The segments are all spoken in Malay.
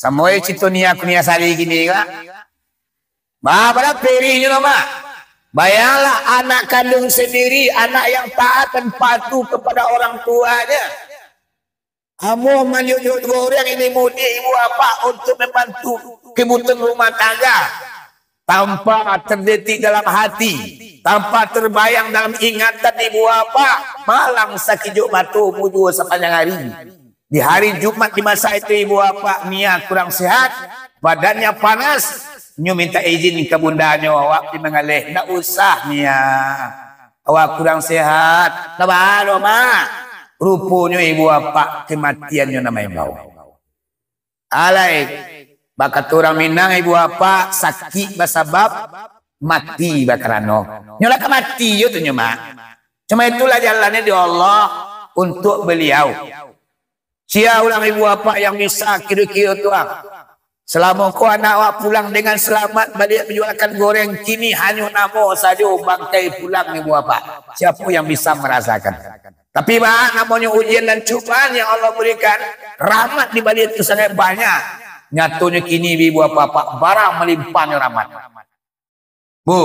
Samoy citonia kunia sari gini ka. Pada perinya nama. Bayanglah anak kandung sendiri, anak yang taat dan patuh kepada orang tuanya. Kamu menyunyut goreng ini mudi ibu apa untuk membantu kebutuhan rumah tangga. Tanpa terdetik dalam hati, tanpa terbayang dalam ingatan ibu apa, malang sakijuk batu muju sepanjang hari. Di hari Jumat di masa itu ibu apa Nia kurang sehat, badannya panas, nyu minta izin ke bundanya, awak mengalih, ndak usah Nia, awak kurang sehat, tabaro ma, rupanya ibu apa kematiannya namanya bau. Alai, bakat orang Minang ibu apa sakit basabab mati bakarano, nyola mati itu nyuma, cuma itulah jalannya di Allah untuk beliau. Sia ulang ibu apa yang bisa kira-kira tuang. Selama kau anak awak pulang dengan selamat balik menjualkan goreng kini hanya namo saja bangkai pulang ibu apa. Siapa yang bisa merasakan? Tapi bah namanya ujian dan cobaan yang Allah berikan, rahmat di balik itu sangat banyak. Nyatunya kini ibu apa barang melimpahnya rahmat. Bu,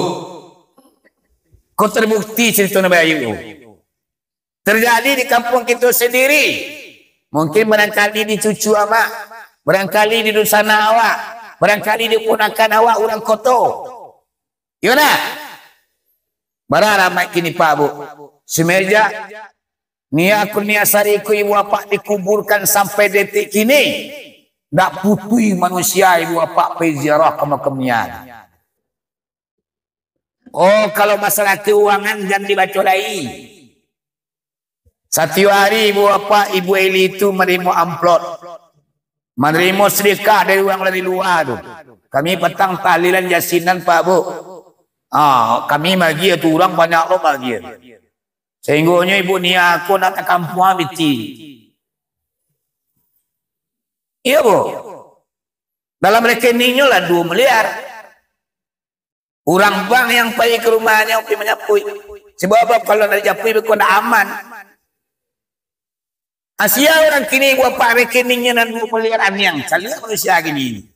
kau terbukti cerita Nabi Ayub. Terjadi di kampung kita sendiri. Mungkin barangkali di cucu awak, barangkali di dusana awak, barangkali di ponakan awak orang koto. Gimana? Barang ramai kini Pak Bu. Semeja, aku sariku ibu apa dikuburkan sampai detik kini. Tak putui manusia ibu apa peziarah ke makamnya. Oh, kalau masalah keuangan jangan dibaca lagi. Satu hari ibu apa ibu Eli itu menerima amplop, menerima sedekah dari uang dari luar tu. Kami petang tahlilan yasinan Pak Bu. Kami bagi tu orang banyak orang bagi. Sehingganya ibu ni aku nak kampung biti. Iya Bu. Dalam rekeningnya lah 2 miliar. Orang bank yang pergi ke rumahnya pergi menyapui. Sebab kalau nak japui berkau nak aman. Asia orang kini buat pak rekeningnya dan 2 miliar yang kalian manusia gini.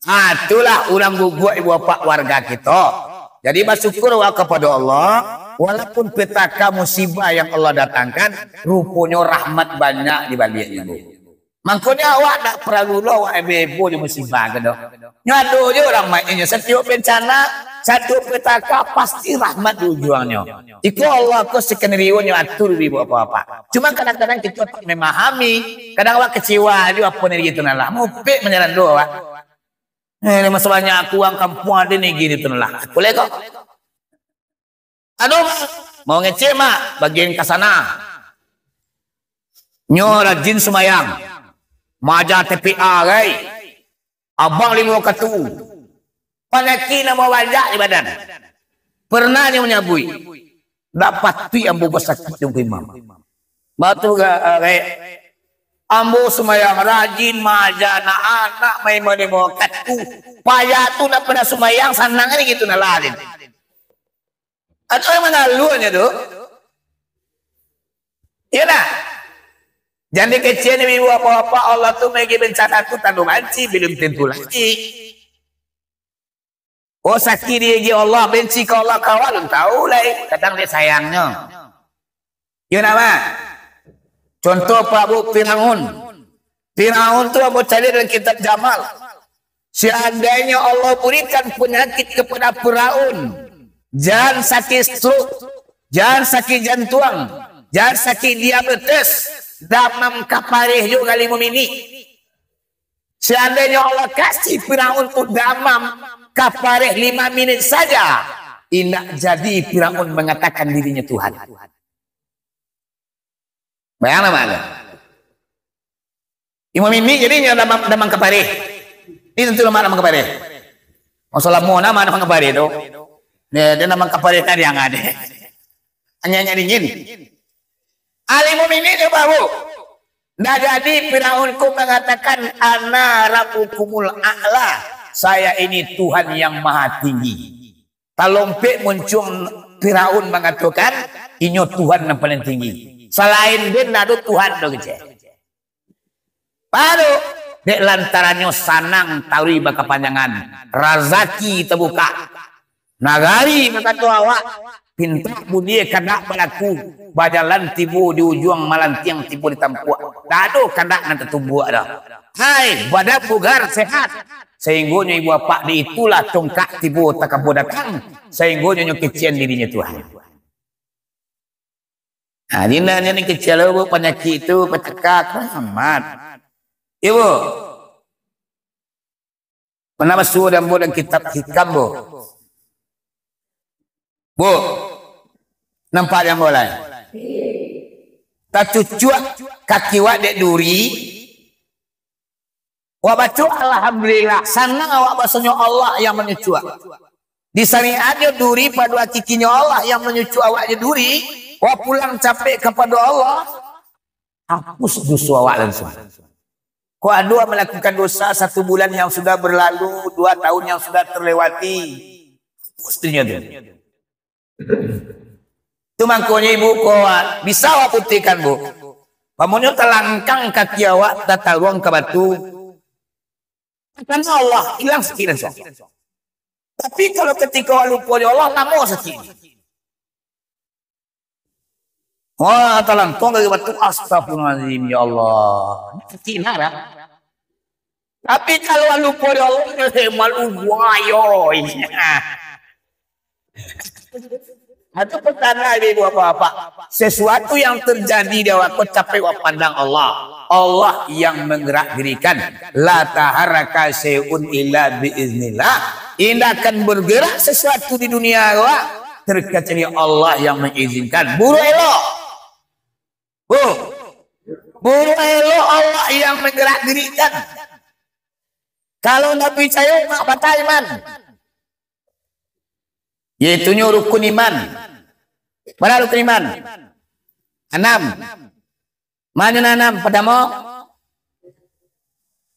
Itulah orang buat ibu bapak warga kita. Jadi bersyukur kepada Allah, walaupun petaka musibah yang Allah datangkan, rupanya rahmat banyak di baliknya Bu. Makanya awak tak perlu awak bebo di musibah gitu. Nyado je orang mainnya setiap bencana, satu petaka pasti rahmat tujuannya. Iku Allah ko skenario-nya atur ibu apa-apa. Cuma kadang-kadang kita tak memahami, kadang awak kecewa juga apa nih gitu nalah. Mupik menyaran doa awak. Ini masalahnya aku uang kampung ada nih gini tuh nalah. Boleh kok? Aduh, mau ngecek mak bagian ke sana. Nyo rajin semayang. Maja TPA gai. Abang 5 katu. Panaki nama wajah di badan. Pernah dia menyabui. Dapat tu ambo sakit yang imam. Batu gai. Ambo semayang rajin maja anak main mau katu. Payah tu nak pernah semayang sanang ni gitu nalalin. Atau yang mana luanya tu? Iya nak? Jangan kecil ni ibu apa-apa Allah tu bagi bencana tu tandung benci belum tentu lagi. Oh sakit dia Allah benci ke Allah kawan tahu lah. Kadang dia sayangnya. Ya nama. Contoh Pak Bu Firaun. Firaun tu mau cari dalam kitab Jamal. Seandainya Allah berikan penyakit kepada Firaun, jangan sakit stroke, jangan sakit jantung, jangan sakit diabetes. Damam kaparih juga kali ini. Seandainya Allah kasih Firaun untuk damam kaparih 5 menit saja, tidak jadi Firaun mengatakan dirinya Tuhan. Bayangkan mana? 5 menit jadinya damam kaparih. Ini tentu damam kaparih. Masalah mau nama kaparih itu. Dia damam kaparih tadi yang ada. Hanya dingin. Alimu ini coba Bu. Nah jadi Firaunku mengatakan ana rabbukumul a'la. Saya ini Tuhan yang maha tinggi. Talompe muncul Firaun mengatakan inyo Tuhan yang paling tinggi. Selain dia nado Tuhan do kece. Baru dek lantarannya sanang tauri bakapanjangan, razaki terbuka. Nagari berkata awak pinta budi kandak balaku bajalan tibu di ujung malam tiang tibu di tampuak. Dado kandak nanti tubuh dah. Hai badan bugar sehat. Sehinggonya ibu bapak di itulah tongkat tibu takabu datang. Sehinggonya kecian dirinya Tuhan. Nah, dinanya ni kecil bu penyakit itu petekak amat. Ibu, kenapa sudah dan kitab hikam bu? Bu, nampak yang boleh. Tak cucuk kaki wak dek duri. Wak baca alhamdulillah. Senang awak bahasanya Allah yang menyucuk. Di syariatnya duri pada kikinya Allah yang menyucuk awaknya duri. Wak pulang capek kepada Allah. Hapus dosa awak langsung. Kau ada melakukan dosa 1 bulan yang sudah berlalu, 2 tahun yang sudah terlewati. Pastinya tu. Itu makanya ibu kuat. Bisa awak putihkan bu. Pamunnya telangkang kaki awak tata ruang ke batu. Karena Allah hilang sekian so. Tapi kalau ketika awak lupa Allah lama sekian. Wah telangkang dari batu astagfirullahaladzim ya Allah. Sekian lah. Tapi kalau awak lupa Allah malu wayo. Atau pertanyaan ibu apa-apa. Sesuatu yang terjadi di awak capek wak pandang Allah. Allah yang menggerak dirikan. La taharaka syai'un illa biiznillah. Ini akan bergerak sesuatu di dunia awak terkecuali Allah yang mengizinkan. Buru elok. Bu. Buru elok Allah yang menggerak dirikan. Kalau Nabi saya mak batal iman. Yaitu rukun iman. Mana rukun iman? 6. Mana 6 padamu?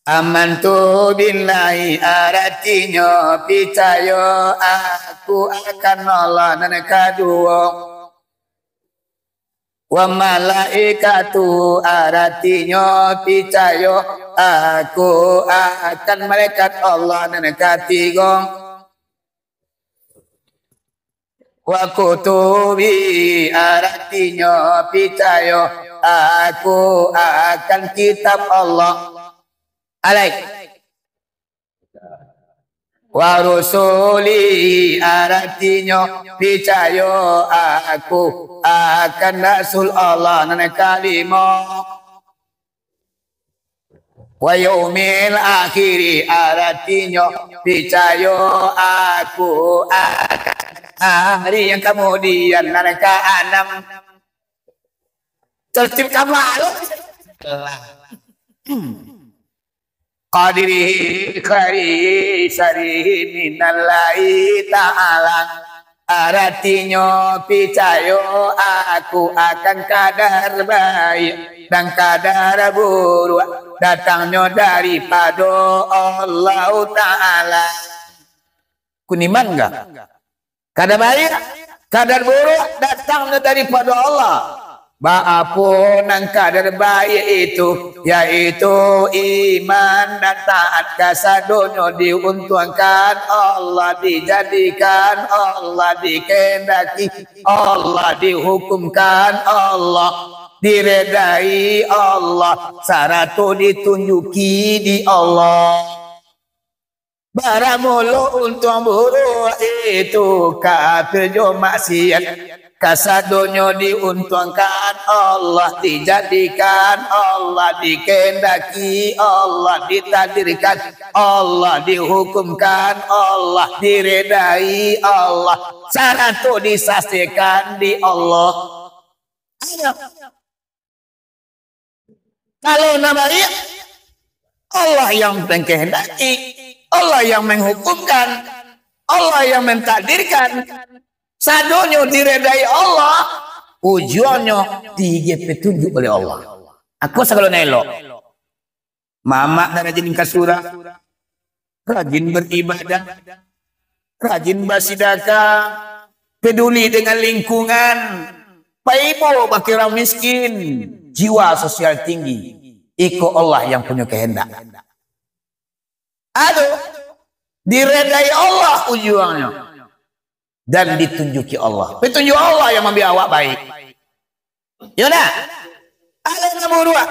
Amantu billahi artinya percaya aku akan Allah dan kedua. Wa malaikatu artinya percaya aku akan malaikat Allah dan ketiga. Wa kutubi artinya percaya aku akan kitab Allah. Alaik. Wa rusuli artinya percaya aku akan rasul Allah dan kalimah. Wa yaumil akhiri artinya percaya aku akan hari yang kemudian neraka 6. Tertib kamu lalu. Qadiri khari syari minallahi ta'ala. Artinya percaya aku akan kadar baik dan kadar buruk datangnya daripada Allah Ta'ala. Kuniman enggak? Kadar baik, kadar buruk datangnya daripada Allah. Apapun yang kadar baik itu, yaitu iman dan taat kasadonya diuntungkan Allah, dijadikan Allah, dikehendaki Allah, dihukumkan Allah, diredai Allah, saratu ditunjuki di Allah. Barang mulu untung buruk itu kafir jo maksiat. Kasadonya diuntungkan Allah, dijadikan Allah, dikehendaki Allah, ditakdirkan Allah, dihukumkan Allah, diredai Allah, saratu disaksikan di Allah. Ayo. Kalau namanya Allah yang mengkehendaki, Allah yang menghukumkan, Allah yang mentakdirkan, sadonya diredai Allah, ujungnya petunjuk oleh Allah. Aku segala nelo. Mama rajin kasura, rajin beribadah, rajin bersedekah, peduli dengan lingkungan, Pak Ibu bagi orang miskin, jiwa sosial tinggi. Ikut Allah yang punya kehendak. Aduh, diredai Allah ujungnya. Dan ditunjuki Allah. Petunjuk Allah yang membiak awak baik. Yaudah, ada yang buruk.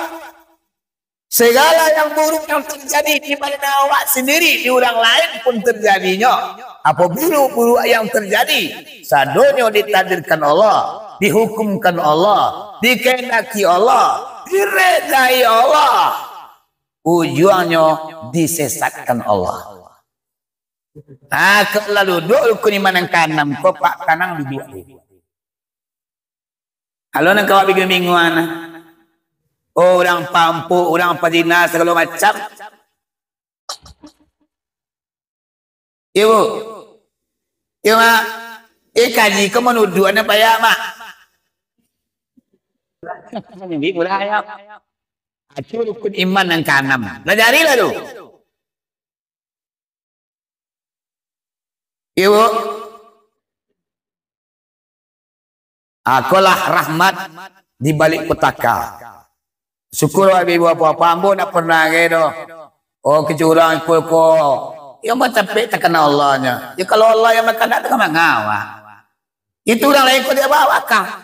Segala yang buruk yang terjadi di pada awak sendiri, di orang lain pun terjadinya. Apa buruk-buruk yang terjadi, sadonyo ditakdirkan Allah, dihukumkan Allah, dikehendaki Allah, diredai Allah, ujungnya disesatkan Allah. Kalau duduk kuniman yang kanan, kau pak kanang duduk. Kalau nak kau bikin mingguan, orang pampu, orang padina segala macam. Ibu, mak, kaji kau menuduh anak payah mak. Ini pula ya. Acu rukun iman yang kanan. Pelajarilah tu. Ibu, akulah rahmat di balik petaka. Syukur ibu apa-apa ambo nak pernah gitu. Oh kecurangan ko. Ya tapi tak kenal Allahnya. Ya kalau Allah yang makan tak kenal ngawah. Itu orang lain kau dia bawa kah?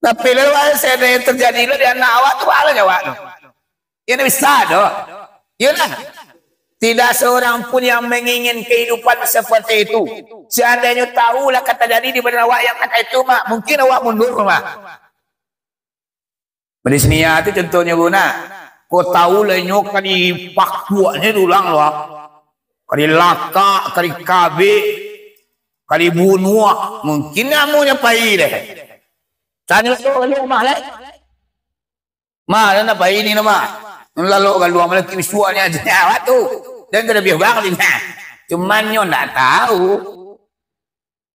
Tapi lalu saya yang terjadi lalu dia nak awak tu apa jawab tu? Ya bisa doh. Ya lah. Tidak seorang pun yang mengingin kehidupan seperti itu. Seandainya tahulah kata jadi di benar awak yang kata itu mak, mungkin awak mundur mak. Pada sini ya itu contohnya guna. Kau tahu lenyok kali pakuaknya dulang loh. Kali laka, kali kabe, kali bunuh, mungkin kamu nyapai deh. Tanya lu mah leh. Mah nak apa ini nama? Lalu kalau malah kimisuannya aja awak tu. Dan kena biar banget ini. Cuman nyo tak tahu.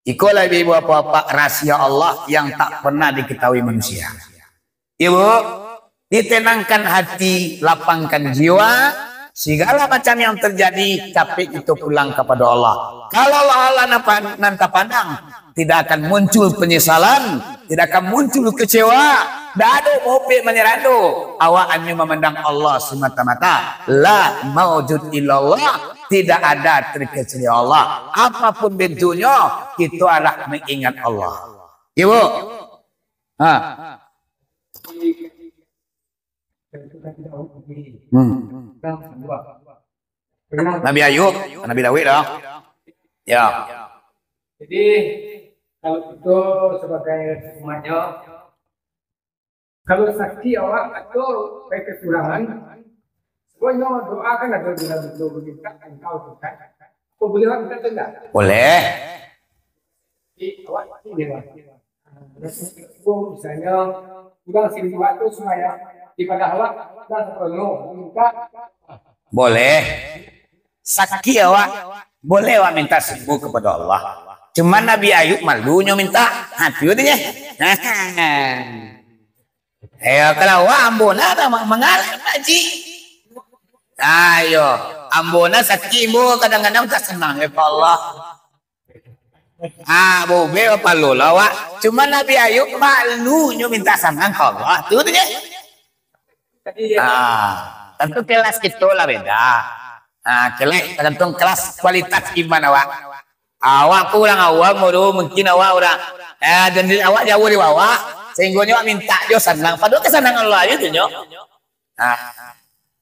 Ikolah ibu apa-apa rahasia Allah yang tak pernah diketahui manusia. Ibu, ditenangkan hati, lapangkan jiwa. Segala macam yang terjadi, capek itu pulang kepada Allah. Kalau Allah nanti pandang, tidak akan muncul penyesalan, tidak akan muncul kecewa. Tidak ada mobil menyeradu. Awak hanya memandang Allah semata-mata. La maujud illallah. Tidak ada terkecuali Allah. Apapun bentuknya, itu adalah mengingat Allah. Ibu. Nabi Ayub, Nabi Dawud lah. Ya. Jadi kalau itu sebagai umatnya, kalau saksi awak atau baik kekurangan, semuanya doakan agar benar-benar meminta engkau Tuhan. Kau boleh minta tidak? Boleh. Jadi awak ini lah. Misalnya, kurang sini waktu supaya ibadah awak dan sepenuh minta. Boleh. Saksi awak boleh awak minta sembuh kepada Allah. Cuma Nabi Ayub malunya minta hati dia. Kalau awak ambona mengalir haji. Ayo, ambona saksi ibu kadang-kadang tak senang ya Allah. Bobe apa lu lawak? Cuma Nabi Ayub malunya minta senang ke Allah. Itu dia. Tentu kelas itu lah beda. Tergantung kelas kualitas iman awak. Awak kurang awak mungkin awak orang. Dan awak jauh di bawah. Sehingga awak minta dia senang. Padahal kesenangan Allah itu nyo.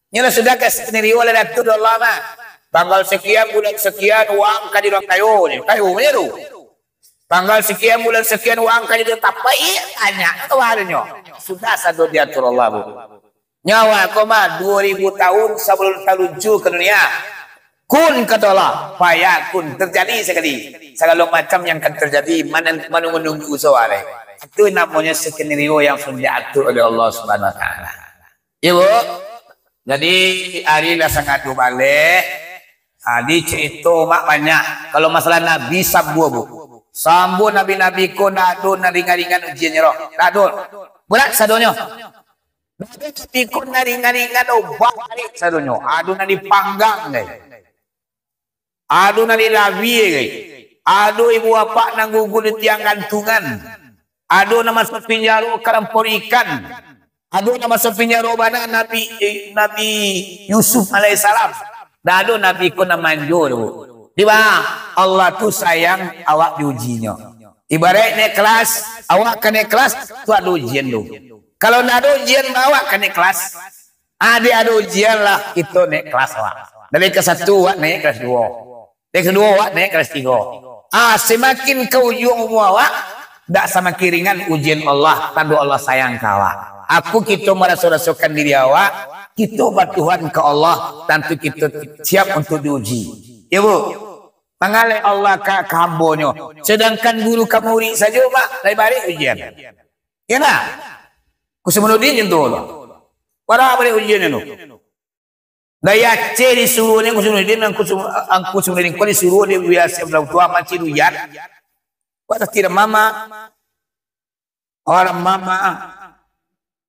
Ini sudah sendiri oleh Datuk Allah mah. Tanggal sekian bulan sekian uang kadi orang kayu menyeru. Tanggal sekian bulan sekian uang kadi dia tapai tanya atau harinya. Sudah satu diatur Allah bu. Nyawa koma 2000 tahun sebelum terluncur ke dunia. Kun kata Allah, fayakun terjadi sekali. Segala macam yang akan terjadi mana menunggu soalnya. Itu namanya skenario yang sudah diatur oleh Allah Subhanahu Wa Taala. Ibu, jadi hari dah sangat balik. Di cerita mak banyak. Kalau masalah Nabi sabu bu, sambu nabi-nabi ko nadun na ringan-ringan ujiannya roh. Nadun, berat sadonya. Tapi kau naringan-ringan balik sadonyo. Aduh nadi panggang guys. Aduh nadi labi guys. Aduh ibu bapak nang gugur di tiang gantungan. Aduh nama sepinjaru karampor ikan. Adu nama sepinya robana Nabi Yusuf alaihissalam. Dadu Nabi ku namanjur. Tiba Allah tu sayang awak diujinya. Ibarat naik kelas, awak kan naik kelas, tu ada ujian tu. Kalau nak ada ujian, awak kan naik kelas. Ada ujian lah, itu naik kelas awak. Dari kelas 1 awak naik kelas 2. Dari kedua awak naik kelas 3. Semakin ke ujung umur awak, tak sama kiringan ujian Allah, tanda Allah sayang ke awak. Aku kita merasa-rasakan diri awak, kita bertuhan ke Allah, tentu kita siap untuk diuji. Ya bu? Mengalih Allah ke hambanya. Sedangkan guru ke murid saja mak dari balik ujian. Ya nak? Kusemenudin itu Allah. Para balik ujian itu. Daya C disuruh ni kusemenudin angku semenudin kau disuruh dia biasa berlaku tua macam ujian. Kata tidak mama. Orang mama.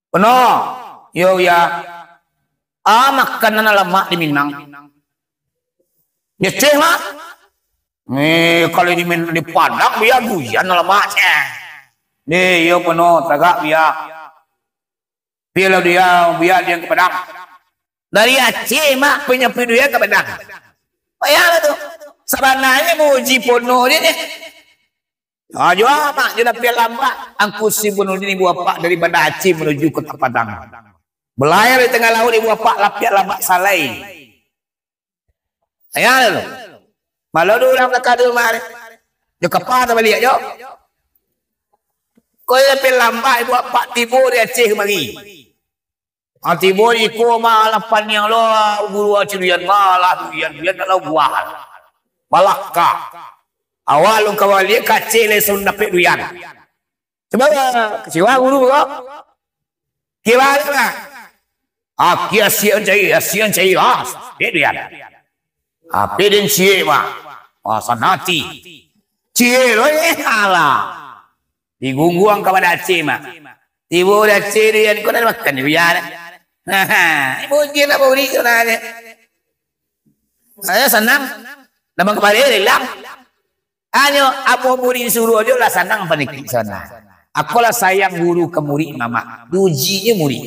Penuh. Yo ya. Makanan lemak di Minang. Ya C mak. Kalau di Padang biar hujan lemaknya. Yo penuh tagak biar dia ke Padang. Dari Aceh mak punya dia ke Padang. Payah tu. Sebenarnya mau uji penuh dia ni. Jawab mak dia nak lambat. Angku si penuh ini buat pak dari Bandar Aceh menuju ke Padang. Belayar di tengah laut dia buat pak lapiak lambat salai. Payah tu. Malah dulu orang dekat tu mari. Dia kapal tak balik jo. Kau lebih lambat buat pak tibo dia Aceh mari. Tibo di ko malah panjang lo guru acirian malah dia kalau buah. Balakka. Awal kawal dia kacil le sun dapat duyan. Sebab kecewa guru kau. Kira lah. Kia sian cai. Dia duyan. Pedin cie mah. Sanati. Cie lo ala. Digungguang kepada Aceh mah. Tibo Aceh dia kau dah makan dia. Ibu dia nak beri tu nanya. Saya senang. Nama kepala dia hilang. Hanya apa murid suruh dia lah senang panik sana. Aku lah sayang guru ke murid mama. Ujinya murid.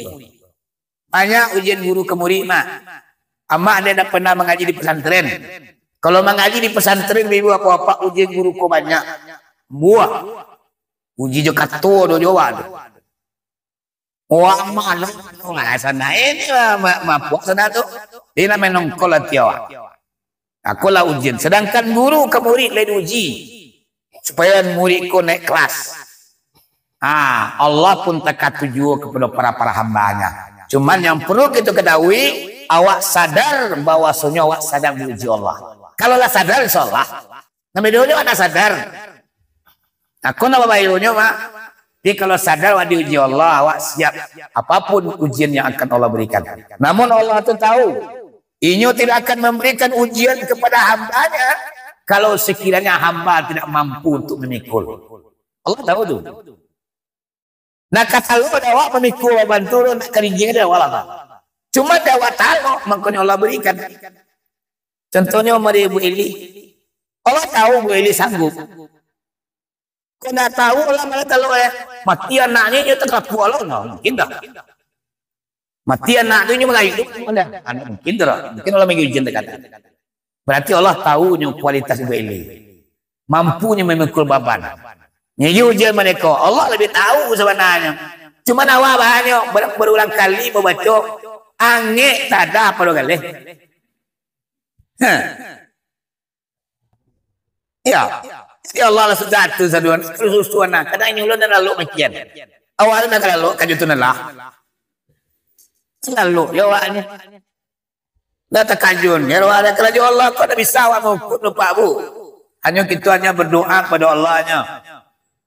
Banyak ujian guru ke murid mah. Amak dia dah pernah mengaji di pesantren. Kalau mengaji di pesantren, ibu apa-apa ujian guru ko banyak. Buah. Uji jo kato do Jawa. Wah malah sana ini mapuak sana tu. Dia namanya nongkol tiawa. Aku lah ujian. Sedangkan guru ke murid lain uji. Supaya murid ko naik kelas. Allah pun tekat tuju kepada para hambanya. Cuman yang perlu kita ketahui, awak sadar bahwasanya awak sadar diuji Allah. Kalau lah sadar insyaallah. Namanya dulu ada sadar. Aku nama bayunya mak. Jadi kalau sadar awak diuji Allah, awak siap apapun ujian yang akan Allah berikan. Namun Allah itu tahu, Inyo tidak akan memberikan ujian kepada hambanya kalau sekiranya hamba tidak mampu untuk memikul. Allah tahu tu. Nah kata lu awak memikul bantu nak keringin dia awak lah. Cuma awak tahu makanya Allah berikan. Contohnya Umar Ibu Eli. Allah tahu Bu Eli sanggup. Kau nak tahu Allah malah tahu mati anaknya dia tetap Allah mungkin dah. Mati anak tu malah hidup mungkin dah. Mungkin Allah menguji dekat. Berarti Allah tahu kualitas Ibu Eli. Mampunya memikul beban. Ini ujian mereka. Allah lebih tahu sebenarnya. Cuma awak banyak berulang kali membaca angin tak ada apa kali. Ya. Ya Allah sudah tu saduan susuana. Kadang ini ulun lalu makian. Awalnya nak lalu kajutun lah. Lalu ya awaknya. Dah terkajun. Ya Allah kerajaan Allah kau dah bisa awak mengukut lupa bu. Hanya kita hanya berdoa kepada Allahnya.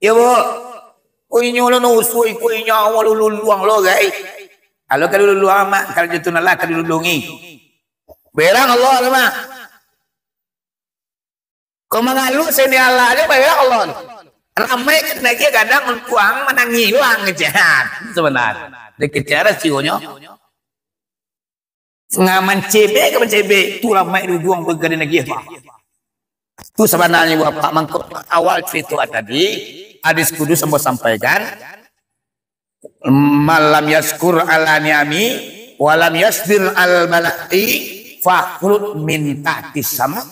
Ya bu. Kuinya ulun usui kuinya awal ulun luang lo guys. Kalau kalau luang mak kajutun lah kadulungi. Berang Allah mak. Kau mengalu sini Allah dia bayar Allah. Ramai lagi kadang menkuang menangilang jahat sebenarnya. Dikejar sionya. Ngaman CB ke CB tu ramai rujuang bergadi lagi apa. Itu sebenarnya Bapak mangkuk awal cerita tadi hadis kudus semua sampaikan. malam yaskur ala ni'ami walam yasbir al mala'i fakhrud min tahtis sama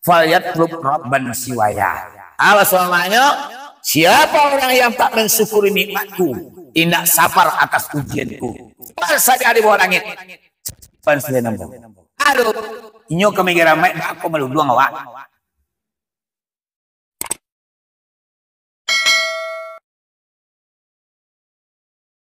falyatlub rabban siwaya. Awas selamanya, siapa orang yang tak mensyukuri nikmatku, tidak sabar atas ujianku, saja di bawah langit. Aduh, inyo kami kira mek aku malu dua ngawak.